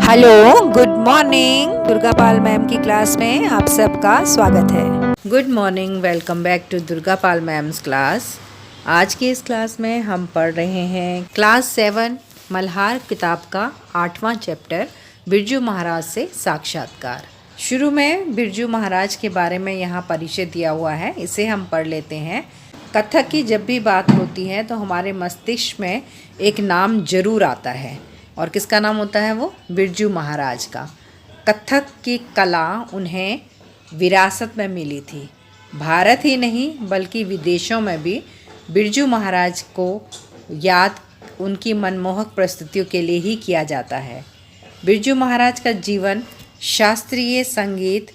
Hello, good morning. Durga Pal ma'am की class में आप सबका स्वागत है। Good morning, welcome back to Durga Pal ma'am's class. आज की इस क्लास में हम पढ़ रहे हैं क्लास 7 मल्हार किताब का 8वां चैप्टर बिरजू महाराज से साक्षात्कार। शुरू में बिरजू महाराज के बारे में यहाँ परिचय दिया हुआ है, इसे हम पढ़ लेते हैं। कथक की जब भी बात होती है तो हमारे मस्तिष्क में एक नाम जरूर आता है, और किसका नाम होता है वो? बिरजू महाराज का। कथक की कला उन्हें विरासत में मिली थी। भारत ही नहीं बल्कि विदेशों में भी बिरजू महाराज को याद उनकी मनमोहक प्रस्तुतियों के लिए ही किया जाता है। बिरजू महाराज का जीवन शास्त्रीय संगीत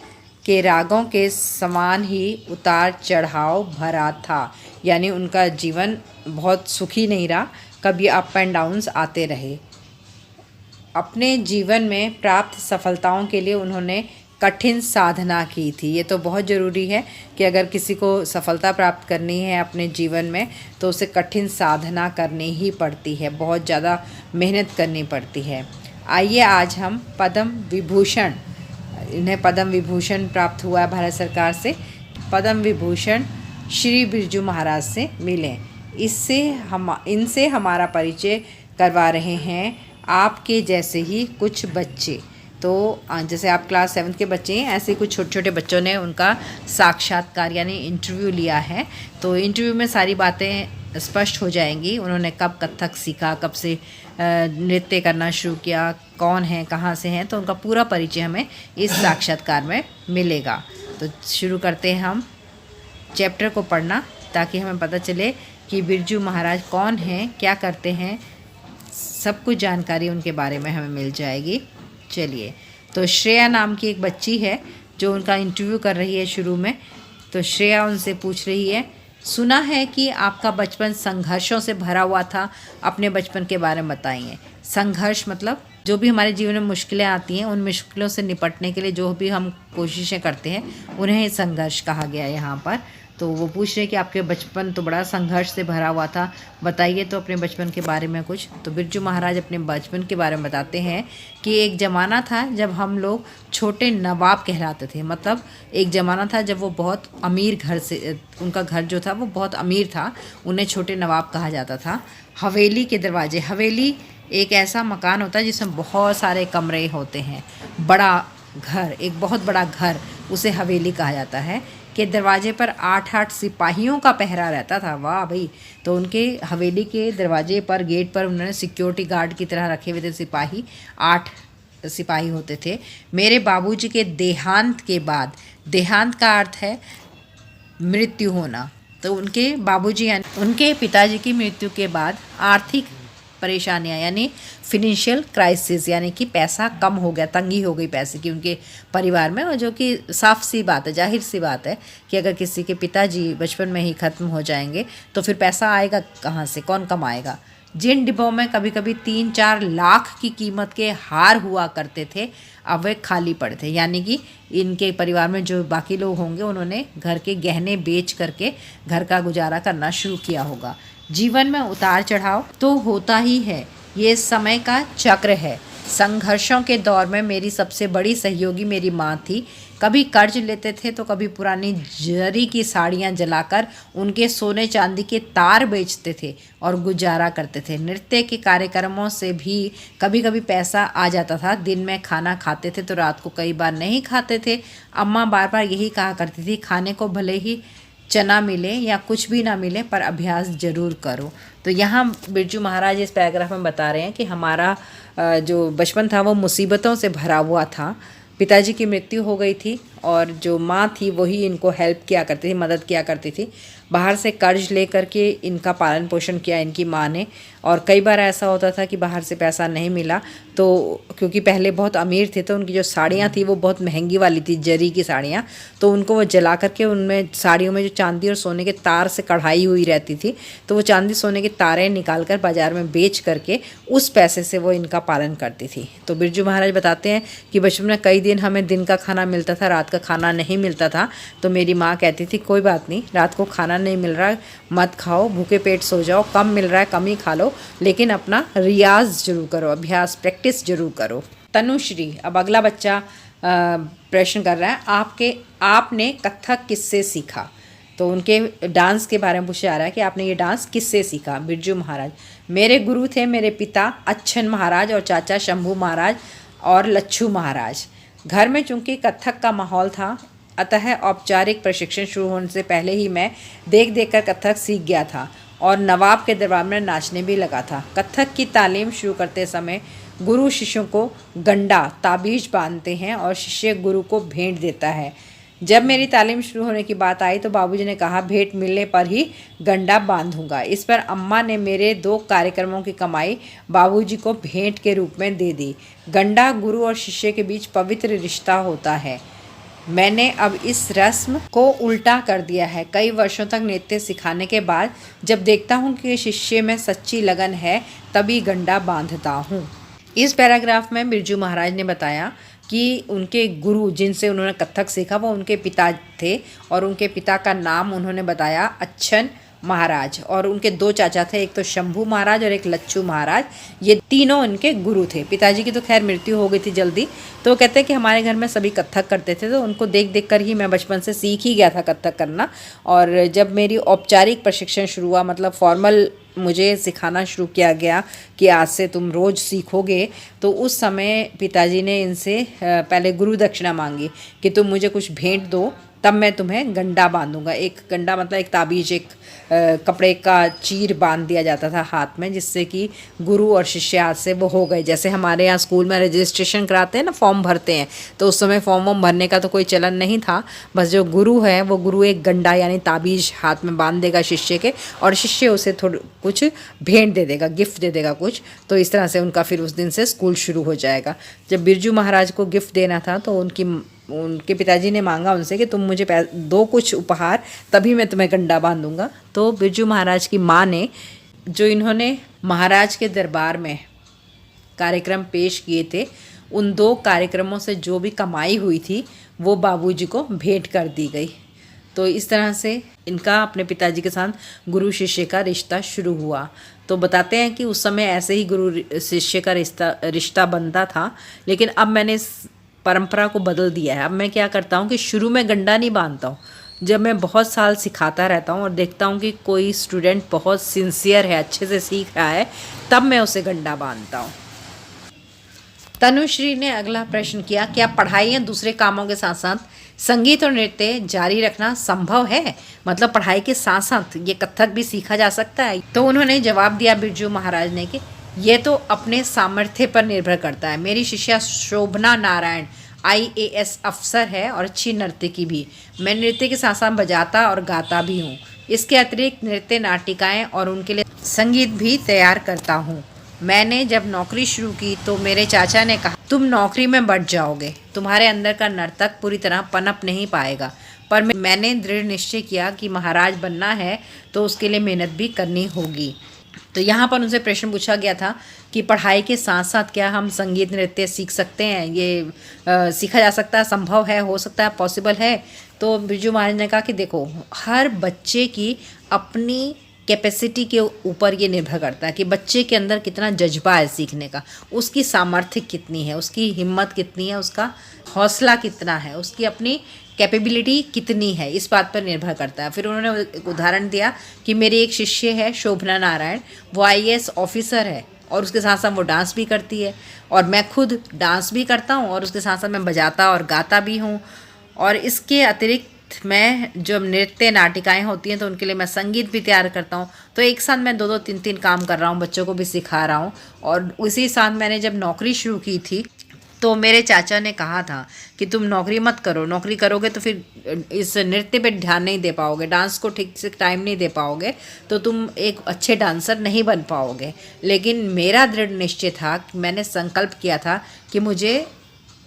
के रागों के समान ही उतार चढ़ाव भरा था, यानी उनका जीवन बहुत सुखी नहीं रहा, कभी अप एंड डाउन्स आते रहे। अपने जीवन में प्राप्त सफलताओं के लिए उन्होंने कठिन साधना की थी। ये तो बहुत ज़रूरी है कि अगर किसी को सफलता प्राप्त करनी है अपने जीवन में तो उसे कठिन साधना करनी ही पड़ती है, बहुत ज़्यादा मेहनत करनी पड़ती है। आइए आज हम पद्म विभूषण, इन्हें पद्म विभूषण प्राप्त हुआ है भारत सरकार से, पद्म विभूषण श्री बिरजू महाराज से मिलें। इनसे हमारा परिचय करवा रहे हैं आपके जैसे ही कुछ बच्चे। तो जैसे आप क्लास 7 के बच्चे हैं, ऐसे कुछ छोटे छोटे बच्चों ने उनका साक्षात्कार यानी इंटरव्यू लिया है। तो इंटरव्यू में सारी बातें स्पष्ट हो जाएंगी। उन्होंने कब कथक सीखा, कब से नृत्य करना शुरू किया, कौन है, कहाँ से हैं, तो उनका पूरा परिचय हमें इस साक्षात्कार में मिलेगा। तो शुरू करते हैं हम चैप्टर को पढ़ना, ताकि हमें पता चले कि बिरजू महाराज कौन हैं, क्या करते हैं, सब कुछ जानकारी उनके बारे में हमें मिल जाएगी। चलिए, तो श्रेया नाम की एक बच्ची है जो उनका इंटरव्यू कर रही है शुरू में। तो श्रेया उनसे पूछ रही है, सुना है कि आपका बचपन संघर्षों से भरा हुआ था, अपने बचपन के बारे में बताइए। संघर्ष मतलब जो भी हमारे जीवन में मुश्किलें आती हैं, उन मुश्किलों से निपटने के लिए जो भी हम कोशिशें करते हैं उन्हें संघर्ष कहा गया है यहाँ पर। तो वो पूछ रहे हैं कि आपके बचपन तो बड़ा संघर्ष से भरा हुआ था, बताइए तो अपने बचपन के बारे में कुछ। तो बिरजू महाराज अपने बचपन के बारे में बताते हैं कि एक ज़माना था जब हम लोग छोटे नवाब कहलाते थे। मतलब एक ज़माना था जब वो बहुत अमीर घर से, उनका घर जो था वो बहुत अमीर था, उन्हें छोटे नवाब कहा जाता था। हवेली के दरवाजे, हवेली एक ऐसा मकान होता है जिसमें बहुत सारे कमरे होते हैं। बड़ा घर, एक बहुत बड़ा घर, उसे हवेली कहा जाता है। के दरवाजे पर 8-8 सिपाहियों का पहरा रहता था। वाह भाई! तो उनके हवेली के दरवाजे पर, गेट पर उन्होंने सिक्योरिटी गार्ड की तरह रखे हुए थे सिपाही, 8 सिपाही होते थे। मेरे बाबूजी के देहांत के बाद, देहांत का अर्थ है मृत्यु होना, तो उनके बाबूजी यानी उनके पिताजी की मृत्यु के बाद आर्थिक परेशानियां यानी फिनेंशियल क्राइसिस, यानी कि पैसा कम हो गया, तंगी हो गई पैसे की उनके परिवार में। और जो कि साफ सी बात है, जाहिर सी बात है कि अगर किसी के पिताजी बचपन में ही ख़त्म हो जाएंगे तो फिर पैसा आएगा कहाँ से, कौन कमाएगा। जिन डिब्बों में कभी कभी 3-4 लाख की कीमत के हार हुआ करते थे, अब वे खाली पड़े थे। यानी कि इनके परिवार में जो बाकी लोग होंगे उन्होंने घर के गहने बेच करके घर का गुजारा करना शुरू किया होगा। जीवन में उतार चढ़ाव तो होता ही है, ये समय का चक्र है। संघर्षों के दौर में मेरी सबसे बड़ी सहयोगी मेरी माँ थी। कभी कर्ज लेते थे तो कभी पुरानी जरी की साड़ियाँ जलाकर उनके सोने चांदी के तार बेचते थे और गुजारा करते थे। नृत्य के कार्यक्रमों से भी कभी कभी पैसा आ जाता था। दिन में खाना खाते थे तो रात को कई बार नहीं खाते थे। अम्मा बार बार यही कहा करती थी, खाने को भले ही चना मिले या कुछ भी ना मिले पर अभ्यास जरूर करो। तो यहाँ बिरजू महाराज इस पैराग्राफ में बता रहे हैं कि हमारा जो बचपन था वो मुसीबतों से भरा हुआ था। पिताजी की मृत्यु हो गई थी और जो माँ थी वही इनको हेल्प किया करती थी, मदद किया करती थी। बाहर से कर्ज ले करके इनका पालन पोषण किया इनकी माँ ने। और कई बार ऐसा होता था कि बाहर से पैसा नहीं मिला तो, क्योंकि पहले बहुत अमीर थे तो उनकी जो साड़ियाँ थी वो बहुत महंगी वाली थी, जरी की साड़ियाँ, तो उनको वो जला करके उनमें साड़ियों में जो चांदी और सोने के तार से कढ़ाई हुई रहती थी, तो वो चांदी सोने के तारें निकाल कर बाज़ार में बेच करके उस पैसे से वो इनका पालन करती थी। तो बिरजू महाराज बताते हैं कि बचपन में कई दिन हमें दिन का खाना मिलता था, रात का खाना नहीं मिलता था। तो मेरी माँ कहती थी कोई बात नहीं, रात को खाना नहीं मिल रहा मत खाओ, भूखे पेट सो जाओ, कम मिल रहा है कम ही खा लो, लेकिन अपना रियाज जरूर करो, अभ्यास प्रैक्टिस जरूर करो। तनुश्री, अब अगला बच्चा प्रश्न कर रहा है, आपने कथक किससे सीखा? तो उनके डांस के बारे में पूछा जा रहा है कि आपने ये डांस किससे सीखा? बिरजू महाराज, मेरे गुरु थे मेरे पिता अच्छन महाराज और चाचा शंभू महाराज और लच्छू महाराज। घर में चूंकि कथक का माहौल था, अतः औपचारिक प्रशिक्षण शुरू होने से पहले ही मैं देख देख कर कथक सीख गया था और नवाब के दरबार में नाचने भी लगा था। कथक की तालीम शुरू करते समय गुरु शिष्यों को गंडा ताबीज बांधते हैं और शिष्य गुरु को भेंट देता है। जब मेरी तालीम शुरू होने की बात आई तो बाबूजी ने कहा भेंट मिलने पर ही गंडा बांधूंगा। इस पर अम्मा ने मेरे 2 कार्यक्रमों की कमाई बाबूजी को भेंट के रूप में दे दी। गंडा गुरु और शिष्य के बीच पवित्र रिश्ता होता है। मैंने अब इस रस्म को उल्टा कर दिया है। कई वर्षों तक नृत्य सिखाने के बाद जब देखता हूँ कि शिष्य में सच्ची लगन है तभी गंडा बांधता हूँ। इस पैराग्राफ में बिरजू महाराज ने बताया कि उनके गुरु जिनसे उन्होंने कथक सीखा वो उनके पिता थे और उनके पिता का नाम उन्होंने बताया अच्छन महाराज, और उनके 2 चाचा थे, एक तो शंभू महाराज और एक लच्छू महाराज। ये तीनों उनके गुरु थे। पिताजी की तो खैर मृत्यु हो गई थी जल्दी, तो वो कहते हैं कि हमारे घर में सभी कथक करते थे, तो उनको देख देख कर ही मैं बचपन से सीख ही गया था कथक करना। और जब मेरी औपचारिक प्रशिक्षण शुरू हुआ, मतलब फॉर्मल मुझे सिखाना शुरू किया गया कि आज से तुम रोज़ सीखोगे, तो उस समय पिताजी ने इनसे पहले गुरु दक्षिणा मांगी कि तुम मुझे कुछ भेंट दो तब मैं तुम्हें गंडा बांधूंगा। एक गंडा मतलब एक ताबीज, एक कपड़े का चीर बांध दिया जाता था हाथ में, जिससे कि गुरु और शिष्य हाथ से वो हो गए। जैसे हमारे यहाँ स्कूल में रजिस्ट्रेशन कराते हैं ना, फॉर्म भरते हैं, तो उस समय फॉर्म भरने का तो कोई चलन नहीं था। बस जो गुरु है वो गुरु एक गंडा यानी ताबीज हाथ में बांध देगा शिष्य के, और शिष्य उसे थोड़ा कुछ भेंट दे देगा, गिफ्ट दे देगा कुछ। तो इस तरह से उनका फिर उस दिन से स्कूल शुरू हो जाएगा। जब बिरजू महाराज को गिफ्ट देना था तो उनके पिताजी ने मांगा उनसे कि तुम मुझे दो कुछ उपहार, तभी मैं तुम्हें गंडा बांधूंगा। तो बिरजू महाराज की माँ ने, जो इन्होंने महाराज के दरबार में कार्यक्रम पेश किए थे, उन 2 कार्यक्रमों से जो भी कमाई हुई थी वो बाबूजी को भेंट कर दी गई। तो इस तरह से इनका अपने पिताजी के साथ गुरु शिष्य का रिश्ता शुरू हुआ। तो बताते हैं कि उस समय ऐसे ही गुरु शिष्य का रिश्ता बनता था, लेकिन अब मैंने इस परंपरा को बदल दिया है। अब मैं क्या करता हूँ कि शुरू में गंडा नहीं बांधता हूँ। जब मैं बहुत साल सिखाता रहता हूँ और देखता हूँ कि कोई स्टूडेंट बहुत सिंसियर है, अच्छे से सीख रहा है, तब मैं उसे गंडा बांधता हूँ। तनुश्री ने अगला प्रश्न किया, क्या पढ़ाई या दूसरे कामों के साथ साथ संगीत और नृत्य जारी रखना संभव है? मतलब पढ़ाई के साथ साथ ये कथक भी सीखा जा सकता है? तो उन्होंने जवाब दिया बिरजू महाराज ने कि ये तो अपने सामर्थ्य पर निर्भर करता है। मेरी शिष्या शोभना नारायण IAS अफसर है और अच्छी नर्तकी भी। मैं नृत्य के साथ साथ बजाता और गाता भी हूँ। इसके अतिरिक्त नृत्य नाटिकाएँ और उनके लिए संगीत भी तैयार करता हूँ। मैंने जब नौकरी शुरू की तो मेरे चाचा ने कहा, तुम नौकरी में बढ़ जाओगे, तुम्हारे अंदर का नर्तक पूरी तरह पनप नहीं पाएगा। पर मैंने दृढ़ निश्चय किया कि महाराज बनना है तो उसके लिए मेहनत भी करनी होगी। तो यहाँ पर उनसे प्रश्न पूछा गया था कि पढ़ाई के साथ साथ क्या हम संगीत नृत्य सीख सकते हैं? ये सीखा जा सकता है, संभव है, हो सकता है, पॉसिबल है? तो बिरजू महाराज ने कहा कि देखो, हर बच्चे की अपनी कैपेसिटी के ऊपर ये निर्भर करता है कि बच्चे के अंदर कितना जज्बा है सीखने का, उसकी सामर्थ्य कितनी है, उसकी हिम्मत कितनी है, उसका हौसला कितना है, उसकी अपनी कैपेबिलिटी कितनी है, इस बात पर निर्भर करता है। फिर उन्होंने एक उदाहरण दिया कि मेरी एक शिष्य है शोभना नारायण, वो IAS ऑफिसर है और उसके साथ साथ वो डांस भी करती है, और मैं खुद डांस भी करता हूँ और उसके साथ साथ मैं बजाता और गाता भी हूँ। और इसके अतिरिक्त मैं जब नृत्य नाटिकाएं होती हैं तो उनके लिए मैं संगीत भी तैयार करता हूँ। तो एक साथ मैं 2-2 3-3 काम कर रहा हूँ, बच्चों को भी सिखा रहा हूँ। और उसी साथ मैंने जब नौकरी शुरू की थी तो मेरे चाचा ने कहा था कि तुम नौकरी मत करो, नौकरी करोगे तो फिर इस नृत्य पे ध्यान नहीं दे पाओगे, डांस को ठीक से टाइम नहीं दे पाओगे, तो तुम एक अच्छे डांसर नहीं बन पाओगे। लेकिन मेरा दृढ़ निश्चय था, मैंने संकल्प किया था कि मुझे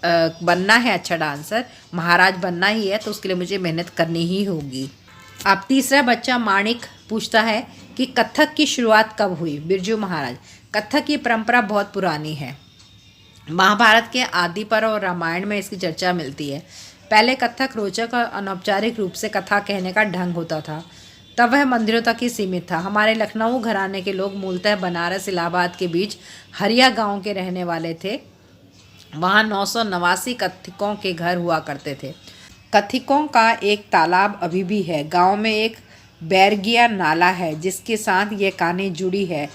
बनना है अच्छा डांसर, महाराज बनना ही है, तो उसके लिए मुझे मेहनत करनी ही होगी। अब तीसरा बच्चा माणिक पूछता है कि कथक की शुरुआत कब हुई? बिरजू महाराज, कथक की परंपरा बहुत पुरानी है। महाभारत के आदि पर और रामायण में इसकी चर्चा मिलती है। पहले कथक रोचक और अनौपचारिक रूप से कथा कहने का ढंग होता था। तब वह मंदिरों तक ही सीमित था। हमारे लखनऊ घराने के लोग मूलतः बनारस इलाहाबाद के बीच हरिया गांव के रहने वाले थे। वहाँ 989 कथिकों के घर हुआ करते थे। कथिकों का एक तालाब अभी भी है। गांव में एक बैरगिया नाला है जिसके साथ ये कहानी जुड़ी है।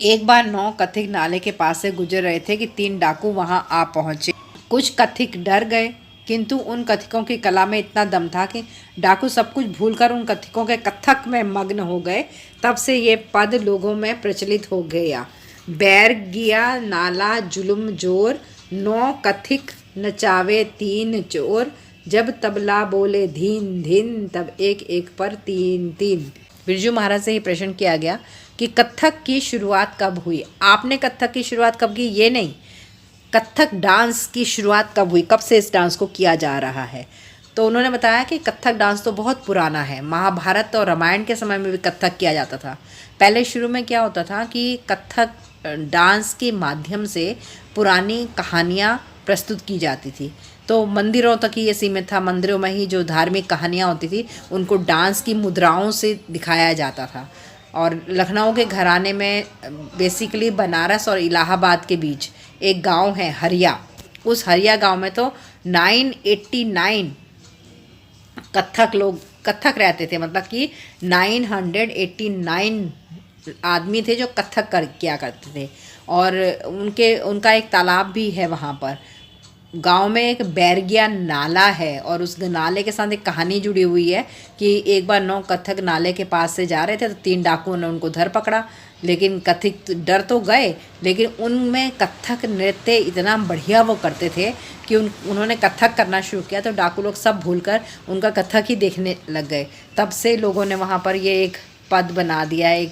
एक बार 9 कथिक नाले के पास से गुजर रहे थे कि 3 डाकू वहां आ पहुंचे। कुछ कथिक डर गए, किंतु उन कथिकों की कला में इतना दम था कि डाकू सब कुछ भूलकर उन कथिकों के कथक में मग्न हो गए। तब से ये पद लोगों में प्रचलित हो गया। बैरगिया नाला जुलुम जोर, 9 कथिक नचावे 3 चोर, जब तबला बोले धीन धीन, तब एक एक पर 3 3। बिरजू महाराज से ही प्रश्न किया गया कि कथक की शुरुआत कब हुई। आपने कथक की शुरुआत कब की, ये नहीं, कथक डांस की शुरुआत कब हुई, कब से इस डांस को किया जा रहा है। तो उन्होंने बताया कि कथक डांस तो बहुत पुराना है। महाभारत और रामायण के समय में भी कथक किया जाता था। पहले शुरू में क्या होता था कि कथक डांस के माध्यम से पुरानी कहानियाँ प्रस्तुत की जाती थी। तो मंदिरों तक ही ये सीमित था। मंदिरों में ही जो धार्मिक कहानियाँ होती थी उनको डांस की मुद्राओं से दिखाया जाता था। और लखनऊ के घराने में बेसिकली बनारस और इलाहाबाद के बीच एक गांव है हरिया। उस हरिया गांव में तो 989 कथक रहते थे। मतलब कि 989 आदमी थे जो कथक किया करते थे। और उनका एक तालाब भी है वहाँ पर। गांव में एक बैरगिया नाला है और उस नाले के साथ एक कहानी जुड़ी हुई है कि एक बार 9 कथक नाले के पास से जा रहे थे तो 3 डाकुओं ने उनको धर पकड़ा। लेकिन कथिक डर तो गए, लेकिन उनमें कथक नृत्य इतना बढ़िया वो करते थे कि उन्होंने कथक करना शुरू किया। तो डाकू लोग सब भूलकर उनका कथक ही देखने लग गए। तब से लोगों ने वहाँ पर ये एक पद बना दिया, एक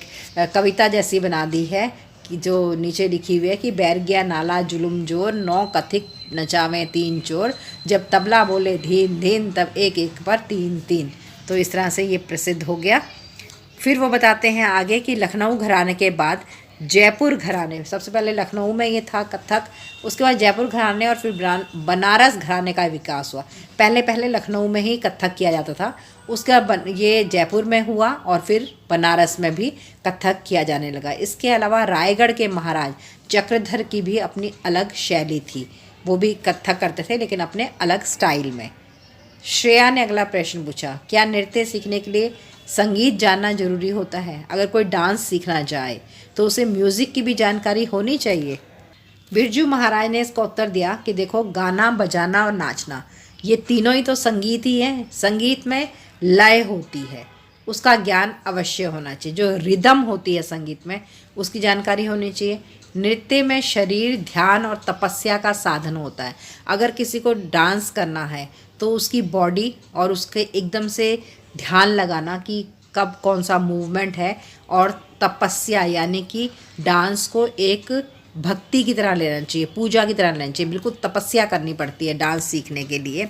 कविता जैसी बना दी है कि जो नीचे लिखी हुई है कि बैरगिया नाला जुलुम जोर, 9 कथिक नचावे 3 चोर, जब तबला बोले धीन धीन, तब एक एक पर 3 3। तो इस तरह से ये प्रसिद्ध हो गया। फिर वो बताते हैं आगे कि लखनऊ घराने के बाद जयपुर घराने, सबसे पहले लखनऊ में ये था कथक, उसके बाद जयपुर घराने और फिर बनारस घराने का विकास हुआ। पहले लखनऊ में ही कथक किया जाता था, उसके बाद ये जयपुर में हुआ और फिर बनारस में भी कथक किया जाने लगा। इसके अलावा रायगढ़ के महाराज चक्रधर की भी अपनी अलग शैली थी। वो भी कथक करते थे लेकिन अपने अलग स्टाइल में। श्रेया ने अगला प्रश्न पूछा, क्या नृत्य सीखने के लिए संगीत जानना जरूरी होता है? अगर कोई डांस सीखना चाहे तो उसे म्यूज़िक की भी जानकारी होनी चाहिए। बिरजू महाराज ने इसका उत्तर दिया कि देखो, गाना बजाना और नाचना ये तीनों ही तो संगीत ही है। संगीत में लय होती है, उसका ज्ञान अवश्य होना चाहिए। जो रिदम होती है संगीत में, उसकी जानकारी होनी चाहिए। नृत्य में शरीर, ध्यान और तपस्या का साधन होता है। अगर किसी को डांस करना है तो उसकी बॉडी और उसके एकदम से ध्यान लगाना कि कब कौन सा मूवमेंट है, और तपस्या यानी कि डांस को एक भक्ति की तरह लेना चाहिए, पूजा की तरह लेना चाहिए। बिल्कुल तपस्या करनी पड़ती है डांस सीखने के लिए।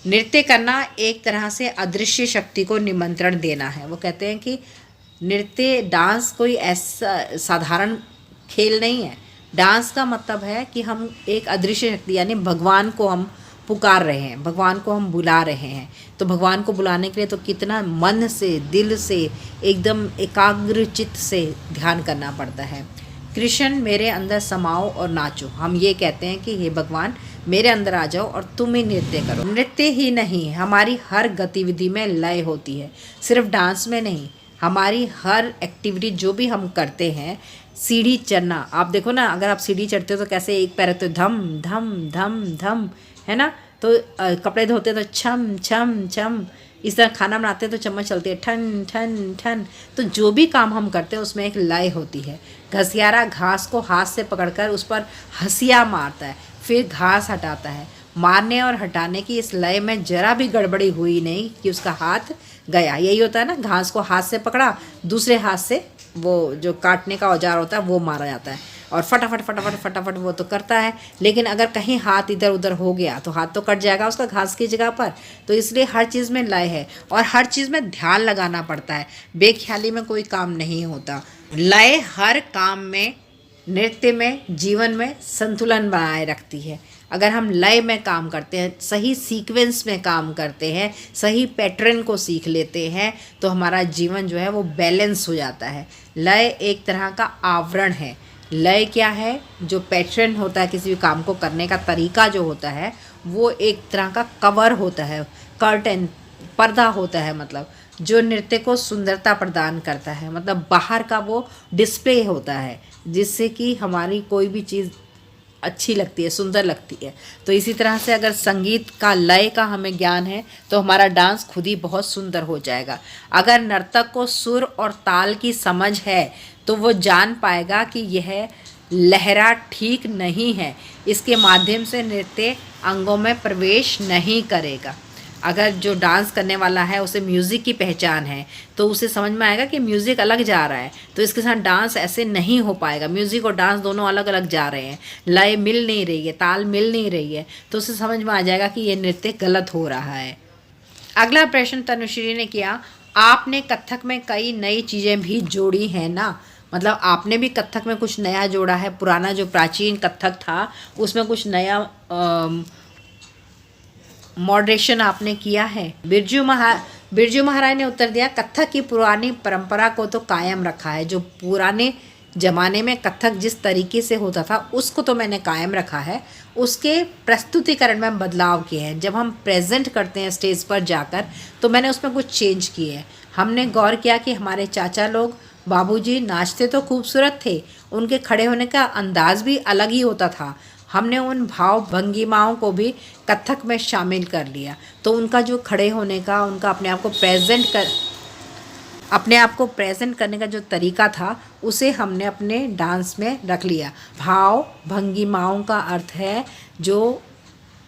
नृत्य करना एक तरह से अदृश्य शक्ति को निमंत्रण देना है। वो कहते हैं कि नृत्य, डांस कोई ऐसा साधारण खेल नहीं है। डांस का मतलब है कि हम एक अदृश्य शक्ति यानी भगवान को हम पुकार रहे हैं, भगवान को हम बुला रहे हैं। तो भगवान को बुलाने के लिए तो कितना मन से, दिल से, एकदम एकाग्रचित्त से ध्यान करना पड़ता है। कृष्ण मेरे अंदर समाओ और नाचो, हम ये कहते हैं कि हे भगवान मेरे अंदर आ जाओ और तुम ही नृत्य करो। नृत्य ही नहीं, हमारी हर गतिविधि में लय होती है, सिर्फ डांस में नहीं। हमारी हर एक्टिविटी जो भी हम करते हैं, सीढ़ी चढ़ना, आप देखो ना, अगर आप सीढ़ी चढ़ते हो तो कैसे एक पैर तो धम धम धम धम, है ना। तो कपड़े धोते तो छम छम छम, इस तरह खाना बनाते तो चम्मच चलती है ठन ठन ठन। तो जो भी काम हम करते हैं उसमें एक लय होती है। घसियारा घास को हाथ से पकड़कर उस पर हंसिया मारता है, फिर घास हटाता है। मारने और हटाने की इस लय में जरा भी गड़बड़ी हुई नहीं कि उसका हाथ गया। यही होता है ना, घास को हाथ से पकड़ा, दूसरे हाथ से वो जो काटने का औजार होता है वो मारा जाता है, और फटाफट फटाफट फटाफट वो तो करता है। लेकिन अगर कहीं हाथ इधर उधर हो गया तो हाथ तो कट जाएगा उसका घास की जगह पर। तो इसलिए हर चीज़ में लय है और हर चीज़ में ध्यान लगाना पड़ता है। बेख्याली में कोई काम नहीं होता। लय हर काम में नृत्य में जीवन में संतुलन बनाए रखती है। अगर हम लय में काम करते हैं, सही सीक्वेंस में काम करते हैं, सही पैटर्न को सीख लेते हैं, तो हमारा जीवन जो है वो बैलेंस हो जाता है। लय एक तरह का आवरण है। लय क्या है? जो पैटर्न होता है, किसी भी काम को करने का तरीका जो होता है, वो एक तरह का कवर होता है, कर्टन, पर्दा होता है, मतलब जो नृत्य को सुंदरता प्रदान करता है, मतलब बाहर का वो डिस्प्ले होता है, जिससे कि हमारी कोई भी चीज़ अच्छी लगती है, सुंदर लगती है। तो इसी तरह से अगर संगीत का लय का हमें ज्ञान है तो हमारा डांस खुद ही बहुत सुंदर हो जाएगा। अगर नर्तक को सुर और ताल की समझ है तो वो जान पाएगा कि यह लहरा ठीक नहीं है, इसके माध्यम से नृत्य अंगों में प्रवेश नहीं करेगा। अगर जो डांस करने वाला है उसे म्यूज़िक की पहचान है तो उसे समझ में आएगा कि म्यूज़िक अलग जा रहा है, तो इसके साथ डांस ऐसे नहीं हो पाएगा। म्यूज़िक और डांस दोनों अलग अलग जा रहे हैं, लय मिल नहीं रही है, ताल मिल नहीं रही है, तो उसे समझ में आ जाएगा कि ये नृत्य गलत हो रहा है। अगला प्रश्न तनुश्री ने किया, आपने कथक में कई नई चीज़ें भी जोड़ी हैं ना? मतलब आपने भी कथक में कुछ नया जोड़ा है। पुराना जो प्राचीन कथक था उसमें कुछ नया मॉडरेशन आपने किया है। बिरजू महाराज ने उत्तर दिया, कथक की पुरानी परंपरा को तो कायम रखा है। जो पुराने ज़माने में कथक जिस तरीके से होता था उसको तो मैंने कायम रखा है, उसके प्रस्तुतिकरण में बदलाव किए हैं। जब हम प्रेजेंट करते हैं स्टेज पर जाकर तो मैंने उसमें कुछ चेंज किए हैं। हमने गौर किया कि हमारे चाचा लोग, बाबूजी नाचते तो खूबसूरत थे, उनके खड़े होने का अंदाज़ भी अलग ही होता था। हमने उन भाव भंगिमाओं को भी कथक में शामिल कर लिया, तो उनका जो खड़े होने का, उनका अपने आप को प्रेजेंट करने का जो तरीका था उसे हमने अपने डांस में रख लिया। भाव भंगिमाओं का अर्थ है जो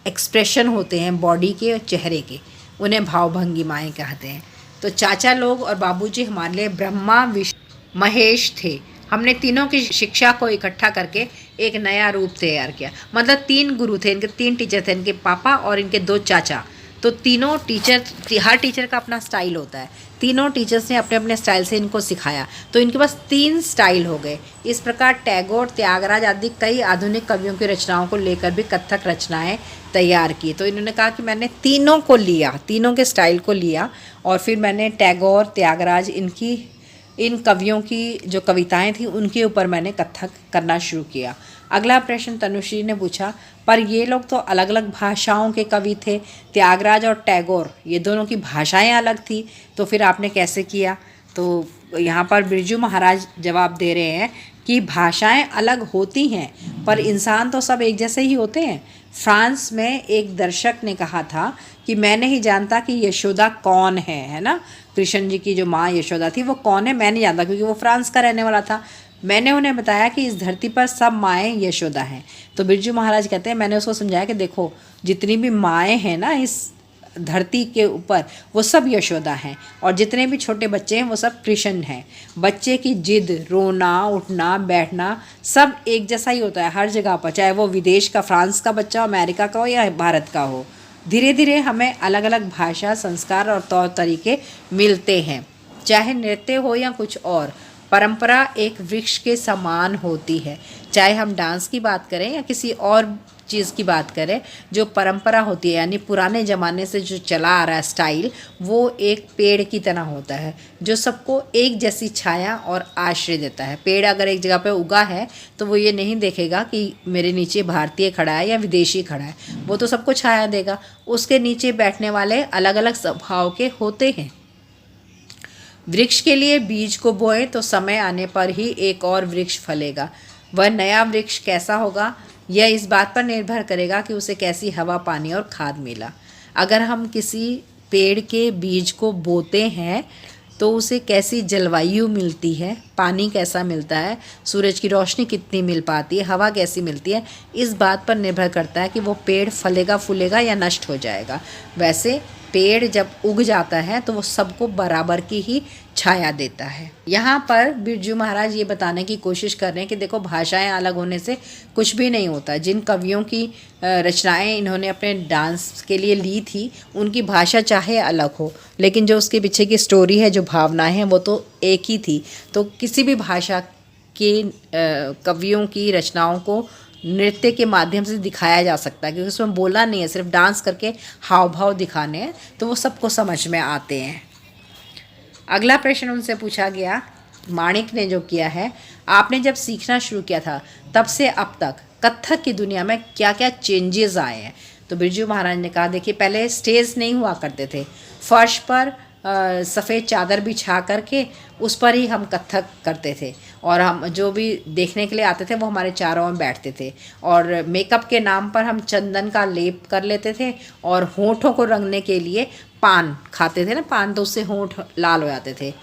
एक्सप्रेशन होते हैं बॉडी के और चेहरे के, उन्हें भाव भंगिमाएँ कहते हैं। तो चाचा लोग और बाबूजी हमारे लिए ब्रह्मा विष्णु महेश थे। हमने तीनों की शिक्षा को इकट्ठा करके एक नया रूप तैयार किया। मतलब 3 गुरु थे, इनके 3 टीचर थे, इनके पापा और इनके 2 चाचा। तो तीनों टीचर, हर टीचर का अपना स्टाइल होता है, तीनों टीचर्स ने अपने अपने स्टाइल से इनको सिखाया, तो इनके पास 3 स्टाइल हो गए। इस प्रकार टैगोर, त्यागराज आदि कई आधुनिक कवियों की रचनाओं को लेकर भी कथक रचनाएं तैयार की। तो इन्होंने कहा कि मैंने तीनों को लिया, तीनों के स्टाइल को लिया, और फिर मैंने टैगोर, त्यागराज, इन कवियों की जो कविताएं थी उनके ऊपर मैंने कथक करना शुरू किया। अगला प्रश्न तनुश्री ने पूछा, पर ये लोग तो अलग अलग भाषाओं के कवि थे, त्यागराज और टैगोर, ये दोनों की भाषाएं अलग थी, तो फिर आपने कैसे किया? तो यहाँ पर बिरजू महाराज जवाब दे रहे हैं कि भाषाएं अलग होती हैं पर इंसान तो सब एक जैसे ही होते हैं। फ्रांस में एक दर्शक ने कहा था कि मैं नहीं जानता कि यशोदा कौन है ना? कृष्ण जी की जो माँ यशोदा थी वो कौन है मैं नहीं जानता, क्योंकि वो फ्रांस का रहने वाला था। मैंने उन्हें बताया कि इस धरती पर सब माएँ यशोदा हैं। तो बिरजू महाराज कहते हैं, मैंने उसको समझाया कि देखो जितनी भी माएँ हैं ना इस धरती के ऊपर वो सब यशोदा हैं, और जितने भी छोटे बच्चे हैं वो सब कृष्ण हैं। बच्चे की जिद, रोना, उठना, बैठना सब एक जैसा ही होता है हर जगह पर, चाहे वो विदेश का, फ्रांस का बच्चा, अमेरिका का हो या भारत का हो। धीरे धीरे हमें अलग अलग भाषा, संस्कार और तौर तरीके मिलते हैं। चाहे नृत्य हो या कुछ और, परंपरा एक वृक्ष के समान होती है। चाहे हम डांस की बात करें या किसी और चीज़ की बात करें, जो परंपरा होती है यानी पुराने ज़माने से जो चला आ रहा है स्टाइल, वो एक पेड़ की तरह होता है जो सबको एक जैसी छाया और आश्रय देता है। पेड़ अगर एक जगह पे उगा है तो वो ये नहीं देखेगा कि मेरे नीचे भारतीय खड़ा है या विदेशी खड़ा है, वो तो सबको छाया देगा। उसके नीचे बैठने वाले अलग अलग स्वभाव के होते हैं। वृक्ष के लिए बीज को बोएं तो समय आने पर ही एक और वृक्ष फलेगा। वह नया वृक्ष कैसा होगा यह इस बात पर निर्भर करेगा कि उसे कैसी हवा, पानी और खाद मिला। अगर हम किसी पेड़ के बीज को बोते हैं तो उसे कैसी जलवायु मिलती है, पानी कैसा मिलता है, सूरज की रोशनी कितनी मिल पाती है, हवा कैसी मिलती है, इस बात पर निर्भर करता है कि वो पेड़ फलेगा, फूलेगा या नष्ट हो जाएगा। वैसे पेड़ जब उग जाता है तो वो सबको बराबर की ही छाया देता है। यहाँ पर बिरजू महाराज ये बताने की कोशिश कर रहे हैं कि देखो भाषाएं अलग होने से कुछ भी नहीं होता। जिन कवियों की रचनाएं इन्होंने अपने डांस के लिए ली थी उनकी भाषा चाहे अलग हो, लेकिन जो उसके पीछे की स्टोरी है, जो भावनाएं हैं, वो तो एक ही थी। तो किसी भी भाषा के कवियों की रचनाओं को नृत्य के माध्यम से दिखाया जा सकता है, क्योंकि उसमें बोलना नहीं है, सिर्फ डांस करके हाव भाव दिखाने हैं, तो वो सबको समझ में आते हैं। अगला प्रश्न उनसे पूछा गया, माणिक ने जो किया है, आपने जब सीखना शुरू किया था तब से अब तक कथक की दुनिया में क्या क्या चेंजेस आए हैं। तो बिरजू महाराज ने कहा, देखिए पहले स्टेज नहीं हुआ करते थे, फर्श पर सफ़ेद चादर बिछा करके उस पर ही हम कथक करते थे, और हम जो भी देखने के लिए आते थे वो हमारे चारों में बैठते थे, और मेकअप के नाम पर हम चंदन का लेप कर लेते थे, और होठों को रंगने के लिए पान खाते थे ना, पान तो उससे होठ लाल हो जाते थे।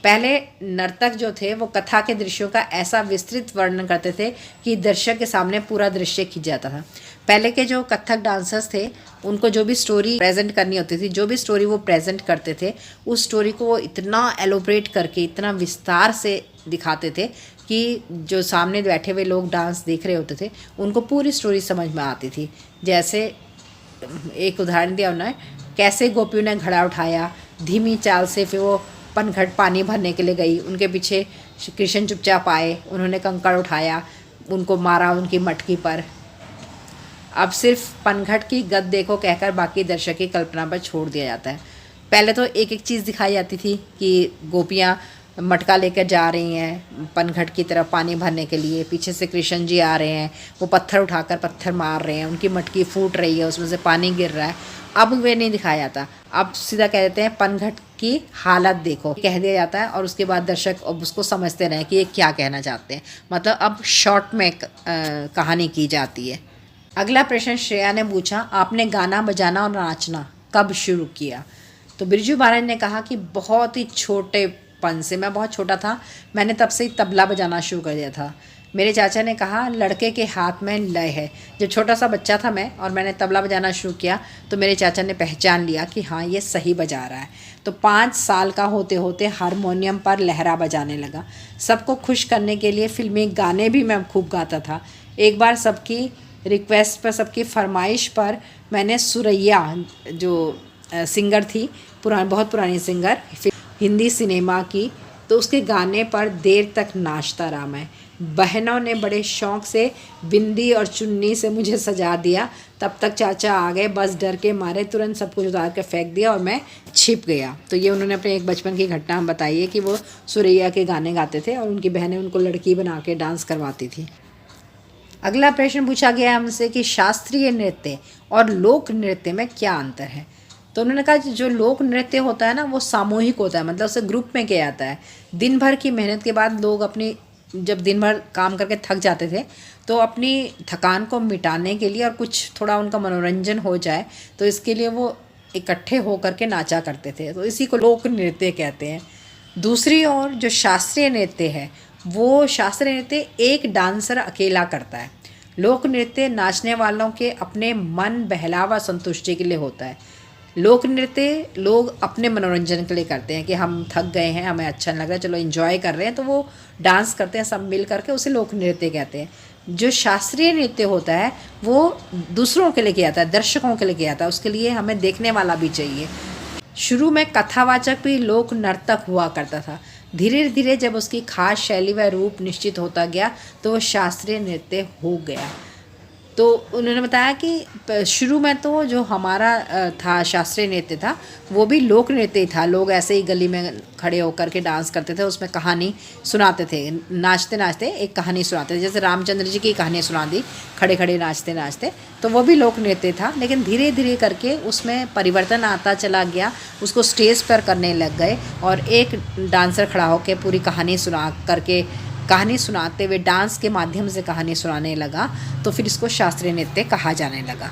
पहले नर्तक जो थे वो कथा के दृश्यों का ऐसा विस्तृत वर्णन करते थे कि दर्शक के सामने पूरा दृश्य खिंच जाता था। पहले के जो कथक डांसर्स थे उनको जो भी स्टोरी प्रेजेंट करनी होती थी, जो भी स्टोरी वो प्रेजेंट करते थे, उस स्टोरी को वो इतना एलोब्रेट करके इतना विस्तार से दिखाते थे कि जो सामने बैठे हुए लोग डांस देख रहे होते थे उनको पूरी स्टोरी समझ में आती थी। जैसे एक उदाहरण दिया उन्होंने, कैसे गोपियों ने घड़ा उठाया, धीमी चाल से फिर वो पनघट पानी भरने के लिए गई, उनके पीछे कृष्ण चुपचाप आए, उन्होंने कंकड़ उठाया, उनको मारा उनकी मटकी पर। अब सिर्फ पनघट की गद देखो कहकर बाकी दर्शक की कल्पना पर छोड़ दिया जाता है। पहले तो एक एक चीज़ दिखाई जाती थी कि गोपियाँ मटका लेकर जा रही हैं पनघट की तरफ पानी भरने के लिए, पीछे से कृष्ण जी आ रहे हैं, वो पत्थर उठाकर पत्थर मार रहे हैं, उनकी मटकी फूट रही है, उसमें से पानी गिर रहा है। अब वे नहीं दिखाया जाता, अब सीधा कह देते हैं पनघट की हालत देखो कह दिया जाता है, और उसके बाद दर्शक अब उसको समझते रहे कि ये क्या कहना चाहते हैं। मतलब अब शॉर्ट में कहानी की जाती है। अगला प्रश्न श्रेया ने पूछा, आपने गाना बजाना और नाचना कब शुरू किया। तो बिरजू महाराज ने कहा कि बहुत ही छोटेपन से, मैं बहुत छोटा था, मैंने तब से ही तबला बजाना शुरू कर दिया था। मेरे चाचा ने कहा, लड़के के हाथ में लय है। जब छोटा सा बच्चा था मैं और मैंने तबला बजाना शुरू किया तो मेरे चाचा ने पहचान लिया कि हाँ ये सही बजा रहा है। तो 5 साल का होते होते हारमोनियम पर लहरा बजाने लगा। सबको खुश करने के लिए फिल्मी गाने भी मैं खूब गाता था। एक बार सबकी रिक्वेस्ट पर, सबकी फरमाइश पर मैंने सुरैया जो सिंगर थी, बहुत पुरानी सिंगर हिंदी सिनेमा की, तो उसके गाने पर देर तक नाचता रहा मैं। बहनों ने बड़े शौक़ से बिंदी और चुन्नी से मुझे सजा दिया। तब तक चाचा आ गए, बस डर के मारे तुरंत सब कुछ उतार कर फेंक दिया और मैं छिप गया। तो ये उन्होंने अपने एक बचपन की घटना बताई है कि वो सुरैया के गाने गाते थे और उनकी बहनें उनको लड़की बना के डांस करवाती थी। अगला प्रश्न पूछा गया हमसे कि शास्त्रीय नृत्य और लोक नृत्य में क्या अंतर है। तो उन्होंने कहा जो लोक नृत्य होता है ना वो सामूहिक होता है, मतलब उसे ग्रुप में किया जाता है। दिन भर की मेहनत के बाद लोग अपनी, जब दिन भर काम करके थक जाते थे तो अपनी थकान को मिटाने के लिए और कुछ थोड़ा उनका मनोरंजन हो जाए तो इसके लिए वो इकट्ठे होकर के नाचा करते थे, तो इसी को लोक नृत्य कहते हैं। दूसरी ओर जो शास्त्रीय नृत्य है वो शास्त्रीय नृत्य एक डांसर अकेला करता है। लोक नृत्य नाचने वालों के अपने मन बहलावा संतुष्टि के लिए होता है। लोक नृत्य लोग अपने मनोरंजन के लिए करते हैं कि हम थक गए हैं, हमें अच्छा नहीं लग रहा है, चलो एंजॉय कर रहे हैं, तो वो डांस करते हैं सब मिल करके, उसे लोक नृत्य कहते हैं। जो शास्त्रीय नृत्य होता है वो दूसरों के लिए किया जाता है, दर्शकों के लिए किया जाता है, उसके लिए हमें देखने वाला भी चाहिए। शुरू में कथावाचक भी लोक नर्तक हुआ करता था। धीरे धीरे जब उसकी खास शैली व रूप निश्चित होता गया तो वो शास्त्रीय नृत्य हो गया। तो उन्होंने बताया कि शुरू में तो जो हमारा था शास्त्रीय नृत्य था वो भी लोक नृत्य ही था। लोग ऐसे ही गली में खड़े होकर के डांस करते थे, उसमें कहानी सुनाते थे, नाचते नाचते एक कहानी सुनाते थे। जैसे रामचंद्र जी की कहानी सुना दी खड़े खड़े नाचते नाचते, तो वो भी लोक नृत्य था। लेकिन धीरे धीरे करके उसमें परिवर्तन आता चला गया, उसको स्टेज पर करने लग गए और एक डांसर खड़ा होकर पूरी कहानी सुना करके, कहानी सुनाते हुए डांस के माध्यम से कहानी सुनाने लगा, तो फिर इसको शास्त्रीय नृत्य कहा जाने लगा।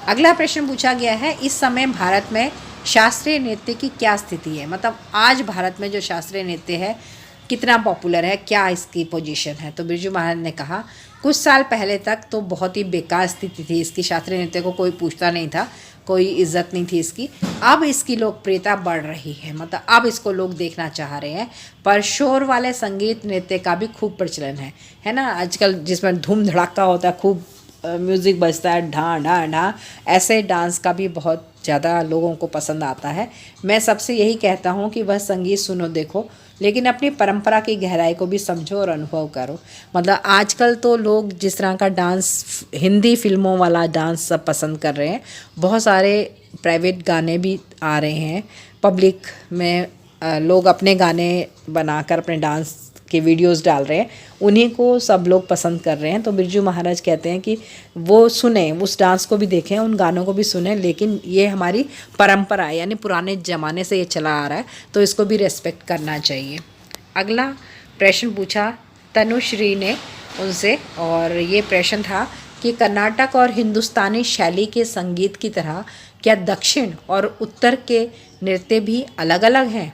अगला प्रश्न पूछा गया है, इस समय भारत में शास्त्रीय नृत्य की क्या स्थिति है। मतलब आज भारत में जो शास्त्रीय नृत्य है कितना पॉपुलर है, क्या इसकी पोजीशन है। तो बिरजू महाराज ने कहा कुछ साल पहले तक तो बहुत ही बेकार स्थिति थी इसकी, शास्त्रीय नृत्य को कोई पूछता नहीं था, कोई इज्जत नहीं थी इसकी। अब इसकी लोकप्रियता बढ़ रही है, मतलब अब इसको लोग देखना चाह रहे हैं। पर शोर वाले संगीत नृत्य का भी खूब प्रचलन है ना। आजकल जिसमें धूम धड़ाका होता है, खूब म्यूज़िक बजता है, ढाँ ढाँ ढाँ, ऐसे डांस का भी बहुत ज़्यादा लोगों को पसंद आता है। मैं सबसे यही कहता हूँ कि वह संगीत सुनो देखो लेकिन अपनी परंपरा की गहराई को भी समझो और अनुभव करो। मतलब आजकल तो लोग जिस तरह का डांस, हिंदी फिल्मों वाला डांस सब पसंद कर रहे हैं। बहुत सारे प्राइवेट गाने भी आ रहे हैं पब्लिक में, लोग अपने गाने बनाकर अपने डांस के वीडियोस डाल रहे हैं, उन्हीं को सब लोग पसंद कर रहे हैं। तो बिरजू महाराज कहते हैं कि वो सुने, उस डांस को भी देखें, उन गानों को भी सुने, लेकिन ये हमारी परंपरा है, यानी पुराने ज़माने से ये चला आ रहा है, तो इसको भी रेस्पेक्ट करना चाहिए। अगला प्रश्न पूछा तनुश्री ने उनसे, और ये प्रश्न था कि कर्नाटक और हिंदुस्तानी शैली के संगीत की तरह क्या दक्षिण और उत्तर के नृत्य भी अलग अलग हैं?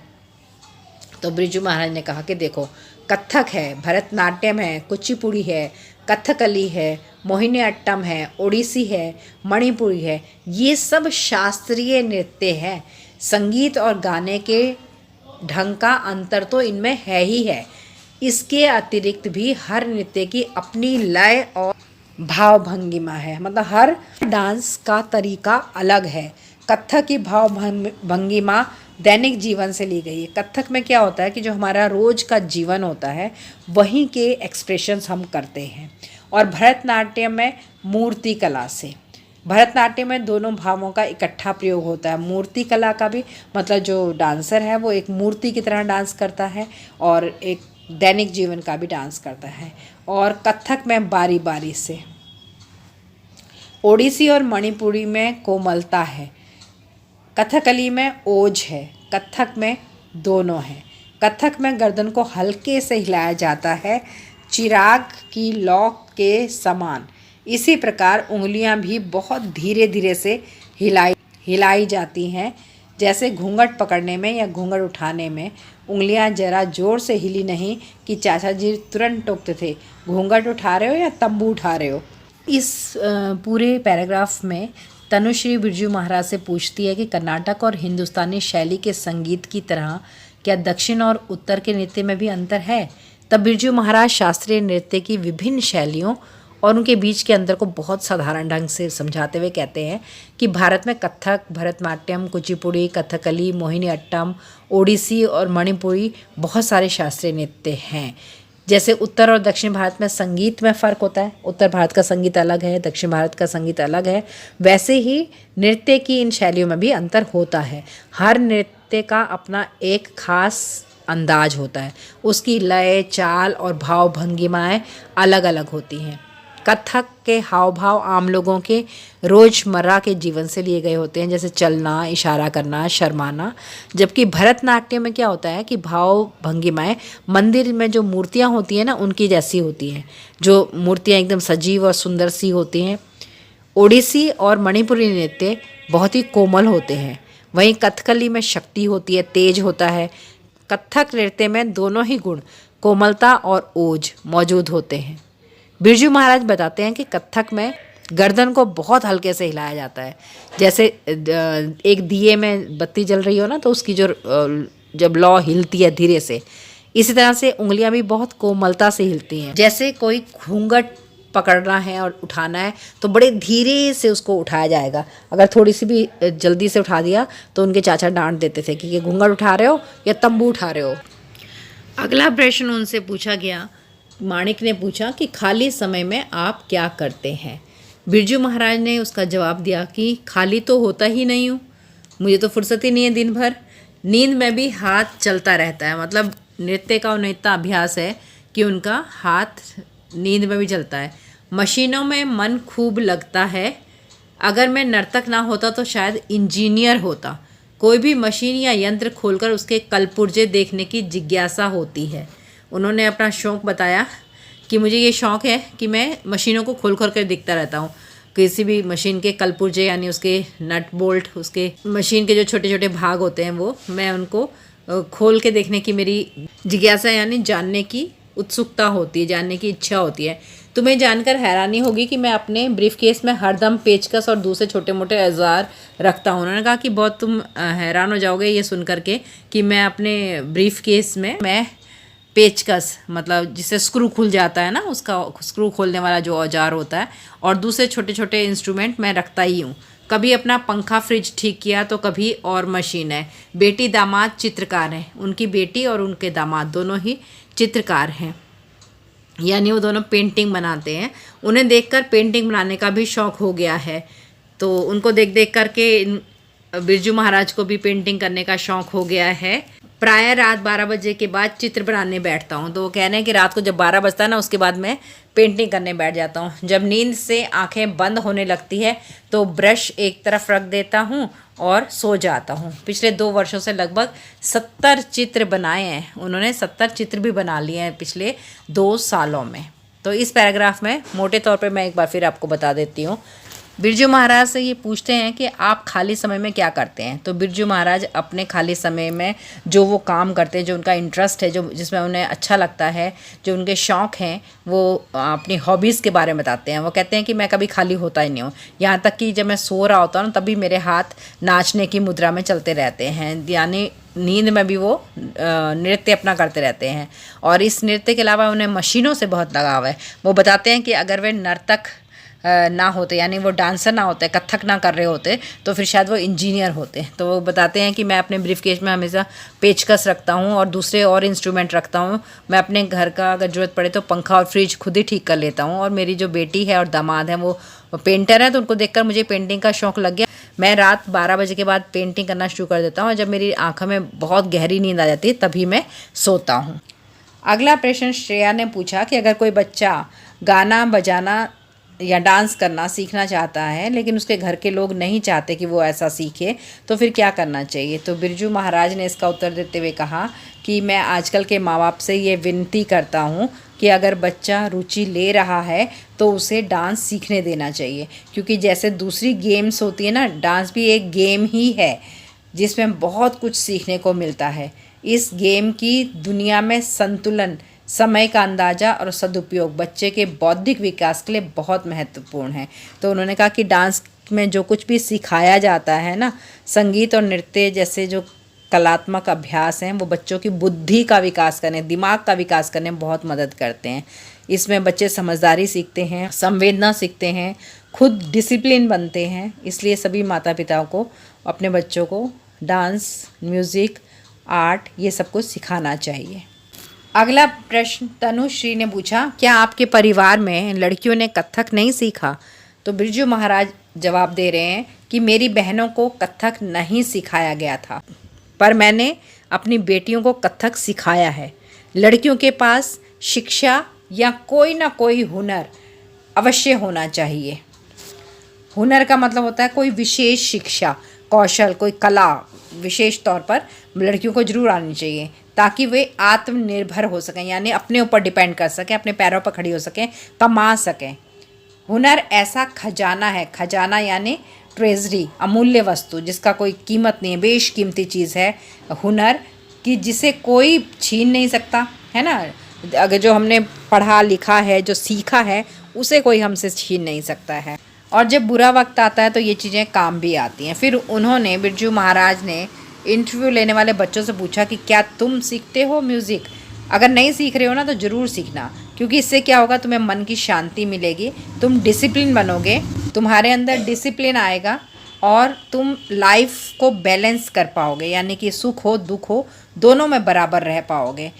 तो बिरजू महाराज ने कहा कि देखो, कथक है, भरतनाट्यम है, कुचिपुड़ी है, कथकली है, मोहिनीअट्टम है, ओडिसी है, मणिपुरी है, ये सब शास्त्रीय नृत्य हैं। संगीत और गाने के ढंग का अंतर तो इनमें है ही है। इसके अतिरिक्त भी हर नृत्य की अपनी लय और भाव भंगिमा है। मतलब हर डांस का तरीका अलग है। कथक की भाव भंगिमा दैनिक जीवन से ली गई है। कथक में क्या होता है कि जो हमारा रोज का जीवन होता है वहीं के एक्सप्रेशंस हम करते हैं। और भरतनाट्यम में मूर्ति कला से, भरतनाट्यम में दोनों भावों का इकट्ठा प्रयोग होता है। मूर्ति कला का भी मतलब जो डांसर है वो एक मूर्ति की तरह डांस करता है और एक दैनिक जीवन का भी डांस करता है। और कथक में बारी बारी से, ओडिसी और मणिपुरी में कोमलता है, कथकली में ओज है, कथक में दोनों हैं। कथक में गर्दन को हल्के से हिलाया जाता है, चिराग की लौ के समान। इसी प्रकार उंगलियां भी बहुत धीरे धीरे से हिलाई जाती हैं। जैसे घूंघट पकड़ने में या घूंघट उठाने में उंगलियां जरा जोर से हिली नहीं कि चाचा जी तुरंत टोकते थे, घूंघट उठा रहे हो या तंबू उठा रहे हो। इस पूरे पैराग्राफ में तनुश्री बिरजू महाराज से पूछती है कि कर्नाटक और हिंदुस्तानी शैली के संगीत की तरह क्या दक्षिण और उत्तर के नृत्य में भी अंतर है? तब बिरजू महाराज शास्त्रीय नृत्य की विभिन्न शैलियों और उनके बीच के अंतर को बहुत साधारण ढंग से समझाते हुए कहते हैं कि भारत में कथक, भरतनाट्यम, कुचिपुड़ी, कथकली, मोहिनीअट्टम, ओडिसी और मणिपुरी बहुत सारे शास्त्रीय नृत्य हैं। जैसे उत्तर और दक्षिण भारत में संगीत में फ़र्क होता है, उत्तर भारत का संगीत अलग है, दक्षिण भारत का संगीत अलग है, वैसे ही नृत्य की इन शैलियों में भी अंतर होता है। हर नृत्य का अपना एक खास अंदाज होता है, उसकी लय, चाल और भाव भंगिमाएँ अलग अलग होती हैं। कथक के हाव भाव आम लोगों के रोज़मर्रा के जीवन से लिए गए होते हैं, जैसे चलना, इशारा करना, शर्माना। जबकि भरतनाट्यम में क्या होता है कि भाव भंगिमाएँ मंदिर में जो मूर्तियाँ होती हैं ना उनकी जैसी होती हैं, जो मूर्तियाँ एकदम सजीव और सुंदर सी होती हैं। ओडिसी और मणिपुरी नृत्य बहुत ही कोमल होते हैं। वहीं कथकली में शक्ति होती है, तेज होता है। कथक नृत्य में दोनों ही गुण, कोमलता और ओज मौजूद होते हैं। बिरजू महाराज बताते हैं कि कथक में गर्दन को बहुत हल्के से हिलाया जाता है। जैसे एक दिए में बत्ती जल रही हो ना, तो उसकी जो जब लौ हिलती है धीरे से, इसी तरह से उंगलियां भी बहुत कोमलता से हिलती हैं। जैसे कोई घूंघट पकड़ना है और उठाना है तो बड़े धीरे से उसको उठाया जाएगा। अगर थोड़ी सी भी जल्दी से उठा दिया तो उनके चाचा डांट देते थे कि ये घूंघट उठा रहे हो या तंबू उठा रहे हो। अगला प्रश्न उनसे पूछा गया, माणिक ने पूछा कि खाली समय में आप क्या करते हैं? बिरजू महाराज ने उसका जवाब दिया कि खाली तो होता ही नहीं हूँ, मुझे तो फुर्सत ही नहीं है दिन भर। नींद में भी हाथ चलता रहता है। मतलब नृत्य का उन्हें इतना अभ्यास है कि उनका हाथ नींद में भी चलता है। मशीनों में मन खूब लगता है। अगर मैं नर्तक ना होता तो शायद इंजीनियर होता। कोई भी मशीन या यंत्र खोलकर उसके कलपुर्जे देखने की जिज्ञासा होती है। उन्होंने अपना शौक़ बताया कि मुझे ये शौक़ है कि मैं मशीनों को खोल कर देखता रहता हूँ। किसी भी मशीन के कलपुर्जे यानी उसके नट बोल्ट, उसके मशीन के जो छोटे छोटे भाग होते हैं वो मैं उनको खोल के देखने की मेरी जिज्ञासा यानी जानने की उत्सुकता होती है, जानने की इच्छा होती है। तुम्हें जानकर हैरानी होगी कि मैं अपने ब्रीफ केस में हरदम पेचकस और दूसरे छोटे मोटे औजार रखता हूँ। उन्होंने कहा कि बहुत तुम हैरान हो जाओगे ये सुन करके कि मैं अपने ब्रीफ केस में पेचकस, मतलब जिससे स्क्रू खुल जाता है ना, उसका स्क्रू खोलने वाला जो औजार होता है, और दूसरे छोटे छोटे इंस्ट्रूमेंट मैं रखता ही हूँ। कभी अपना पंखा फ्रिज ठीक किया तो कभी और मशीन है। बेटी दामाद चित्रकार हैं, उनकी बेटी और उनके दामाद दोनों ही चित्रकार हैं, यानी वो दोनों पेंटिंग बनाते हैं। उन्हें देखकर पेंटिंग बनाने का भी शौक़ हो गया है। तो उनको देख देख करके बिरजू महाराज को भी पेंटिंग करने का शौक़ हो गया है। प्रायः रात 12 बजे के बाद चित्र बनाने बैठता हूँ। तो वो कह रहे हैं कि रात को जब 12 बजता है ना, उसके बाद मैं पेंटिंग करने बैठ जाता हूँ। जब नींद से आंखें बंद होने लगती है तो ब्रश एक तरफ रख देता हूँ और सो जाता हूँ। पिछले 2 वर्षों से लगभग 70 चित्र बनाए हैं। उन्होंने 70 चित्र भी बना लिए हैं पिछले 2 सालों में। तो इस पैराग्राफ में मोटे तौर पे मैं एक बार फिर आपको बता देती हूँ। बिरजू महाराज से ये पूछते हैं कि आप खाली समय में क्या करते हैं। तो बिरजू महाराज अपने खाली समय में जो वो काम करते हैं, जो उनका इंटरेस्ट है, जो जिसमें उन्हें अच्छा लगता है, जो उनके शौक़ हैं, वो अपनी हॉबीज़ के बारे में बताते हैं। वो कहते हैं कि मैं कभी खाली होता ही नहीं हूँ, यहाँ तक कि जब मैं सो रहा होता हूँ तभी मेरे हाथ नाचने की मुद्रा में चलते रहते हैं, यानी नींद में भी वो नृत्य अपना करते रहते हैं। और इस नृत्य के अलावा उन्हें मशीनों से बहुत लगाव है। वो बताते हैं कि अगर वे नर्तक ना होते, यानी वो डांसर ना होते, कथक ना कर रहे होते, तो फिर शायद वो इंजीनियर होते। तो वो बताते हैं कि मैं अपने ब्रीफकेस में हमेशा पेचकस रखता हूँ और दूसरे और इंस्ट्रूमेंट रखता हूँ। मैं अपने घर का अगर ज़रूरत पड़े तो पंखा और फ्रिज खुद ही ठीक कर लेता हूँ। और मेरी जो बेटी है और दामाद है वो पेंटर है, तो उनको देखकर मुझे पेंटिंग का शौक़ लग गया। मैं रात 12 बजे के बाद पेंटिंग करना शुरू कर देता हूँ और जब मेरी आँखों में बहुत गहरी नींद आ जाती है तभी मैं सोता हूँ। अगला प्रश्न श्रेया ने पूछा कि अगर कोई बच्चा गाना बजाना या डांस करना सीखना चाहता है लेकिन उसके घर के लोग नहीं चाहते कि वो ऐसा सीखे, तो फिर क्या करना चाहिए। तो बिरजू महाराज ने इसका उत्तर देते हुए कहा कि मैं आजकल के माँ बाप से ये विनती करता हूँ कि अगर बच्चा रुचि ले रहा है तो उसे डांस सीखने देना चाहिए, क्योंकि जैसे दूसरी गेम्स होती है ना, डांस भी एक गेम ही है जिसमें बहुत कुछ सीखने को मिलता है। इस गेम की दुनिया में संतुलन, समय का अंदाज़ा और सदुपयोग बच्चे के बौद्धिक विकास के लिए बहुत महत्वपूर्ण है। तो उन्होंने कहा कि डांस में जो कुछ भी सिखाया जाता है ना, संगीत और नृत्य जैसे जो कलात्मक अभ्यास हैं, वो बच्चों की बुद्धि का विकास करने, दिमाग का विकास करने में बहुत मदद करते हैं। इसमें बच्चे समझदारी सीखते हैं, संवेदना सीखते हैं, खुद डिसिप्लिन बनते हैं। इसलिए सभी माता पिताओं को अपने बच्चों को डांस, म्यूज़िक, आर्ट ये सब कुछ सिखाना चाहिए। अगला प्रश्न तनुश्री ने पूछा, क्या आपके परिवार में लड़कियों ने कथक नहीं सीखा। तो बिरजू महाराज जवाब दे रहे हैं कि मेरी बहनों को कथक नहीं सिखाया गया था, पर मैंने अपनी बेटियों को कथक सिखाया है। लड़कियों के पास शिक्षा या कोई ना कोई हुनर अवश्य होना चाहिए। हुनर का मतलब होता है कोई विशेष शिक्षा, कौशल, कोई कला विशेष तौर पर लड़कियों को जरूर आनी चाहिए, ताकि वे आत्मनिर्भर हो सकें, यानी अपने ऊपर डिपेंड कर सकें, अपने पैरों पर खड़ी हो सकें, कमा सकें। हुनर ऐसा खजाना है, खजाना यानी ट्रेजरी, अमूल्य वस्तु जिसका कोई कीमत नहीं है, बेशकीमती चीज़ है हुनर कि जिसे कोई छीन नहीं सकता, है ना। अगर जो हमने पढ़ा लिखा है, जो सीखा है, उसे कोई हमसे छीन नहीं सकता है। और जब बुरा वक्त आता है तो ये चीज़ें काम भी आती हैं। फिर उन्होंने, बिरजू महाराज ने इंटरव्यू लेने वाले बच्चों से पूछा कि क्या तुम सीखते हो म्यूज़िक। अगर नहीं सीख रहे हो ना तो ज़रूर सीखना, क्योंकि इससे क्या होगा, तुम्हें मन की शांति मिलेगी, तुम डिसिप्लिन बनोगे, तुम्हारे अंदर डिसिप्लिन आएगा और तुम लाइफ को बैलेंस कर पाओगे, यानी कि सुख हो दुख हो दोनों में बराबर रह पाओगे।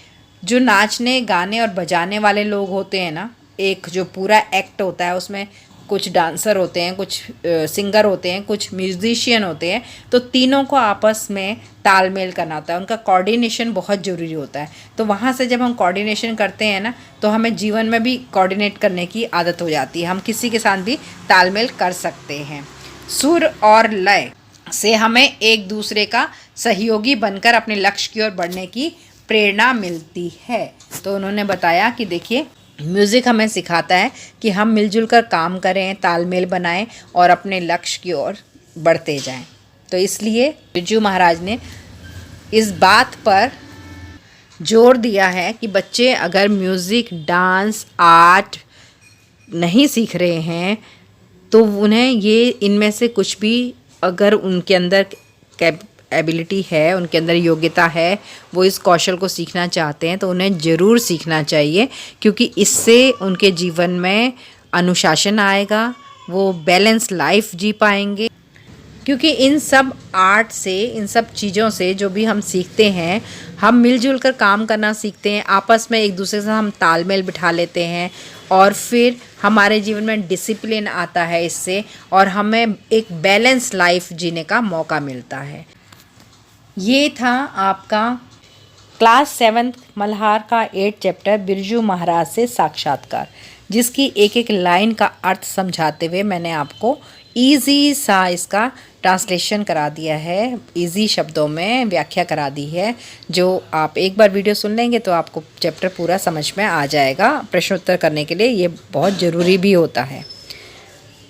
जो नाचने गाने और बजाने वाले लोग होते हैं ना, एक जो पूरा एक्ट होता है उसमें कुछ डांसर होते हैं, कुछ सिंगर होते हैं, कुछ म्यूजिशियन होते हैं, तो तीनों को आपस में तालमेल करना होता है, उनका कोऑर्डिनेशन बहुत ज़रूरी होता है। तो वहाँ से जब हम कोऑर्डिनेशन करते हैं ना, तो हमें जीवन में भी कोऑर्डिनेट करने की आदत हो जाती है, हम किसी के साथ भी तालमेल कर सकते हैं। सुर और लय से हमें एक दूसरे का सहयोगी बनकर अपने लक्ष्य की ओर बढ़ने की प्रेरणा मिलती है। तो उन्होंने बताया कि देखिए, म्यूज़िक हमें सिखाता है कि हम मिलजुल कर काम करें, तालमेल बनाएं और अपने लक्ष्य की ओर बढ़ते जाएं। तो इसलिए बिरजू महाराज ने इस बात पर जोर दिया है कि बच्चे अगर म्यूज़िक, डांस, आर्ट नहीं सीख रहे हैं तो उन्हें ये इनमें से कुछ भी अगर उनके अंदर एबिलिटी है, उनके अंदर योग्यता है, वो इस कौशल को सीखना चाहते हैं तो उन्हें ज़रूर सीखना चाहिए, क्योंकि इससे उनके जीवन में अनुशासन आएगा, वो बैलेंस लाइफ जी पाएंगे। क्योंकि इन सब आर्ट से, इन सब चीज़ों से जो भी हम सीखते हैं, हम मिलजुल कर काम करना सीखते हैं, आपस में एक दूसरे से हम तालमेल बिठा लेते हैं और फिर हमारे जीवन में डिसिप्लिन आता है इससे, और हमें एक बैलेंस लाइफ जीने का मौका मिलता है। ये था आपका क्लास 7 मल्हार का 8 चैप्टर बिरजू महाराज से साक्षात्कार, जिसकी एक एक लाइन का अर्थ समझाते हुए मैंने आपको इजी सा इसका ट्रांसलेशन करा दिया है, इजी शब्दों में व्याख्या करा दी है। जो आप एक बार वीडियो सुन लेंगे तो आपको चैप्टर पूरा समझ में आ जाएगा। प्रश्न उत्तर करने के लिए ये बहुत ज़रूरी भी होता है।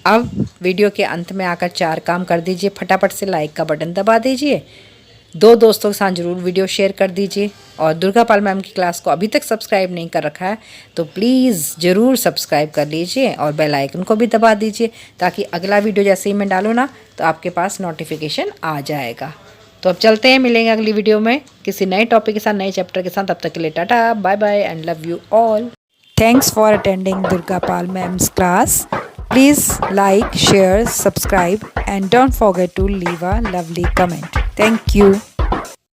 अब वीडियो के अंत में आकर 4 काम कर दीजिए। फटाफट से लाइक का बटन दबा दीजिए, 2 दोस्तों के साथ ज़रूर वीडियो शेयर कर दीजिए, और दुर्गा पाल मैम की क्लास को अभी तक सब्सक्राइब नहीं कर रखा है तो प्लीज़ ज़रूर सब्सक्राइब कर लीजिए और बेल आइकन को भी दबा दीजिए, ताकि अगला वीडियो जैसे ही मैं डालूँ ना तो आपके पास नोटिफिकेशन आ जाएगा। तो अब चलते हैं, मिलेंगे अगली वीडियो में किसी नए टॉपिक के साथ, नए चैप्टर के साथ। तब तक के लिए tata, bye bye and love you all. Thanks for attending Durga Pal ma'am's class. Please like, share, subscribe and don't forget to leave a lovely comment. Thank you.